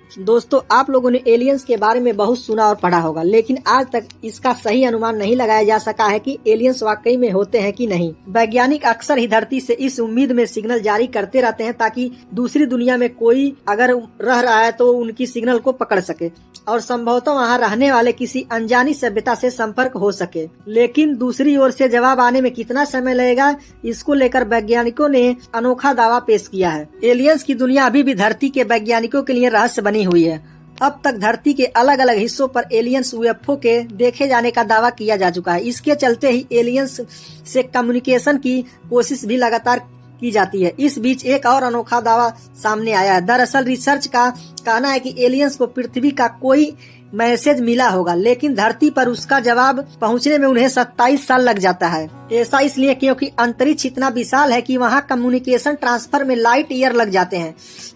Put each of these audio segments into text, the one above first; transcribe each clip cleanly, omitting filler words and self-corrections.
दोस्तों, आप लोगों ने एलियंस के बारे में बहुत सुना और पढ़ा होगा, लेकिन आज तक इसका सही अनुमान नहीं लगाया जा सका है कि एलियंस वाकई में होते हैं कि नहीं। वैज्ञानिक अक्सर ही धरती से इस उम्मीद में सिग्नल जारी करते रहते हैं ताकि दूसरी दुनिया में कोई अगर रह रहा है तो उनकी सिग्नल को पकड़ सके और संभवतः वहाँ रहने वाले किसी अनजानी सभ्यता से संपर्क हो सके। लेकिन दूसरी ओर से जवाब आने में कितना समय लगेगा, इसको लेकर वैज्ञानिकों ने अनोखा दावा पेश किया है। एलियंस की दुनिया अभी भी धरती के वैज्ञानिकों के लिए रहस्य बनी हुई है। अब तक धरती के अलग अलग हिस्सों पर एलियंस यूएफओ के देखे जाने का दावा किया जा चुका है। इसके चलते ही एलियंस से कम्युनिकेशन की कोशिश भी लगातार की जाती है। इस बीच एक और अनोखा दावा सामने आया है। दरअसल रिसर्च का कहना है कि एलियंस को पृथ्वी का कोई मैसेज मिला होगा, लेकिन धरती पर उसका जवाब पहुंचने में उन्हें 27 साल लग जाता है। ऐसा इसलिए क्योंकि अंतरिक्ष इतना विशाल है कि वहां कम्युनिकेशन ट्रांसफर में लाइट ईयर लग जाते हैं।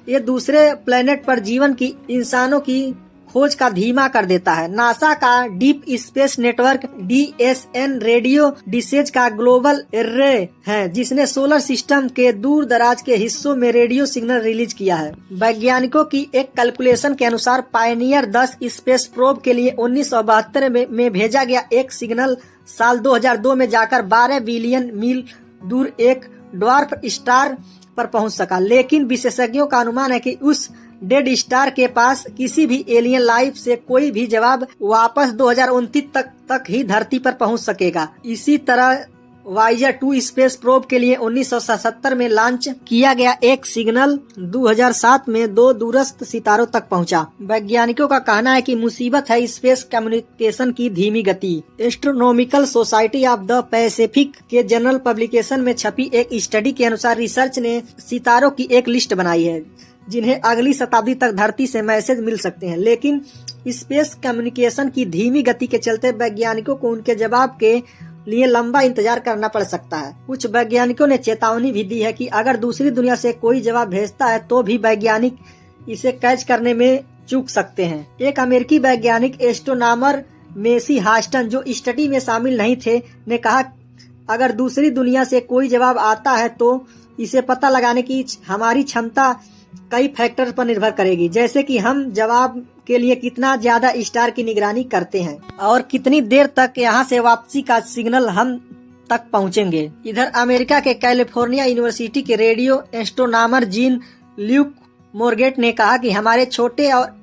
ये दूसरे प्लेनेट पर जीवन की इंसानों की खोज का धीमा कर देता है। नासा का deep space network DSN radio dishes का ग्लोबल एर्रे है, जिसने सोलर सिस्टम के दूर दराज के हिस्सों में रेडियो सिग्नल रिलीज किया है। वैज्ञानिकों की एक कैलकुलेशन के अनुसार पायनियर 10 स्पेस प्रोब के लिए 1972 में भेजा गया एक सिग्नल साल 2002 में जाकर 12 बिलियन मील दूर एक ड्वार्फ स्टार पर पहुंच सका। लेकिन विशेषज्ञों का अनुमान है कि उस डेड स्टार के पास किसी भी एलियन लाइफ से कोई भी जवाब वापस 2029 तक ही धरती पर पहुंच सकेगा। इसी तरह वाइजर 2 स्पेस प्रोब के लिए 1977 में लॉन्च किया गया एक सिग्नल 2007 में 2 दूरस्थ सितारों तक पहुंचा। वैज्ञानिकों का कहना है कि मुसीबत है स्पेस कम्युनिकेशन की धीमी गति। Astronomical society of the Pacific के जनरल पब्लिकेशन में छपी एक स्टडी के अनुसार रिसर्च ने सितारों की एक लिस्ट बनाई है जिन्हें अगली शताब्दी तक धरती से मैसेज मिल सकते हैं। लेकिन स्पेस कम्युनिकेशन की धीमी गति के चलते वैज्ञानिकों को उनके जवाब के लिए लंबा इंतजार करना पड़ सकता है। कुछ वैज्ञानिकों ने चेतावनी भी दी है कि अगर दूसरी दुनिया से कोई जवाब भेजता है तो भी वैज्ञानिक इसे कैच करने में चूक सकते हैं। एक अमेरिकी वैज्ञानिक एस्ट्रोनॉमर मेसी हास्टन, जो स्टडी में शामिल नहीं थे, ने कहा अगर दूसरी दुनिया से कोई जवाब आता है तो इसे पता लगाने की हमारी क्षमता कई फैक्टर पर निर्भर करेगी, जैसे कि हम जवाब के लिए कितना ज्यादा स्टार की निगरानी करते हैं और कितनी देर तक यहाँ से वापसी का सिग्नल हम तक पहुँचेंगे। इधर अमेरिका के कैलिफोर्निया यूनिवर्सिटी के रेडियो एस्ट्रोनॉमर जीन ल्यूक मोरगेट ने कहा कि हमारे छोटे और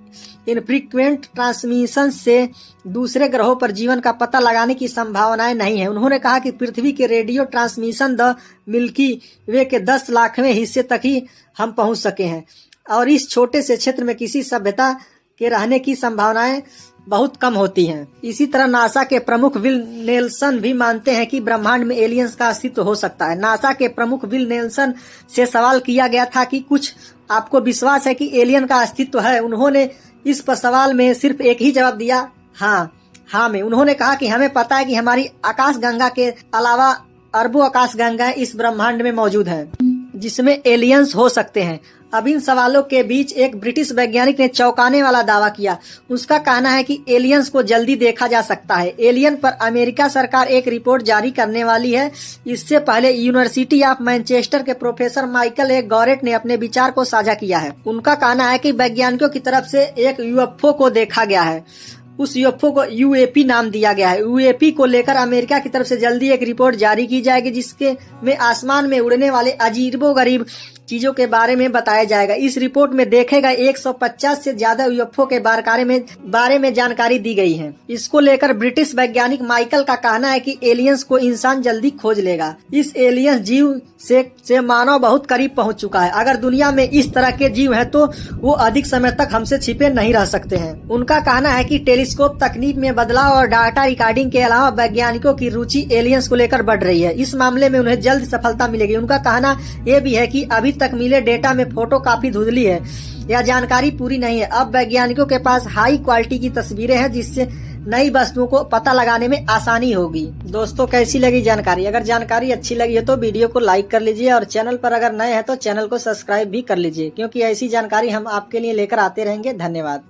इनफ्रीक्वेंट ट्रांसमिशन से दूसरे ग्रहों पर जीवन का पता लगाने की संभावनाएं नहीं है। उन्होंने कहा कि पृथ्वी के रेडियो ट्रांसमिशन द मिल्की वे के 10 लाखवें हिस्से तक ही हम पहुंच सके हैं और इस छोटे से क्षेत्र में किसी सभ्यता के रहने की संभावनाएं बहुत कम होती हैं। इसी तरह नासा के प्रमुख विल नेल्सन भी मानते हैं कि ब्रह्मांड में एलियंस का अस्तित्व हो सकता है। नासा के प्रमुख विल नेल्सन से सवाल किया गया था कि कुछ आपको विश्वास है कि एलियन का अस्तित्व है। उन्होंने इस पर सवाल में सिर्फ एक ही जवाब दिया, हाँ में। उन्होंने कहा कि हमें पता है कि हमारी आकाश गंगा के अलावा अरबों आकाश गंगाएं इस ब्रह्मांड में मौजूद है जिसमें एलियंस हो सकते हैं। अब इन सवालों के बीच एक ब्रिटिश वैज्ञानिक ने चौंकाने वाला दावा किया। उसका कहना है कि एलियंस को जल्दी देखा जा सकता है। एलियन पर अमेरिका सरकार एक रिपोर्ट जारी करने वाली है। इससे पहले यूनिवर्सिटी ऑफ मैनचेस्टर के प्रोफेसर माइकल ए गॉरेट ने अपने विचार को साझा किया है। उनका कहना है कि वैज्ञानिकों की तरफ से एक यूएफओ को देखा गया है। उस यूएफओ को UAP नाम दिया गया है। UAP को लेकर अमेरिका की तरफ से जल्दी एक रिपोर्ट जारी की जाएगी जिसके में आसमान में उड़ने वाले अजीबोगरीब चीजों के बारे में बताया जाएगा। इस रिपोर्ट में देखेगा 150 से ज्यादा यूएफओ के बारे में जानकारी दी गई है। इसको लेकर ब्रिटिश वैज्ञानिक माइकल का कहना है कि एलियंस को इंसान जल्दी खोज लेगा। इस एलियंस जीव से मानव बहुत करीब पहुंच चुका है। अगर दुनिया में इस तरह के जीव हैं तो वो अधिक समय तक हमसे छिपे नहीं रह सकते हैं। उनका कहना है कि टेलीस्कोप तकनीक में बदलाव और डाटा रिकॉर्डिंग के अलावा वैज्ञानिकों की रुचि एलियंस को लेकर बढ़ रही है। इस मामले में उन्हें जल्द सफलता मिलेगी। उनका कहना यह भी है कि अभी तक मिले डेटा में फोटो काफी धुंधली है या जानकारी पूरी नहीं है। अब वैज्ञानिकों के पास हाई क्वालिटी की तस्वीरें हैं जिससे नई वस्तुओं को पता लगाने में आसानी होगी। दोस्तों, कैसी लगी जानकारी? अगर जानकारी अच्छी लगी है तो वीडियो को लाइक कर लीजिए और चैनल पर अगर नए हैं तो चैनल को सब्सक्राइब भी कर लीजिए, क्योंकि ऐसी जानकारी हम आपके लिए लेकर आते रहेंगे। धन्यवाद।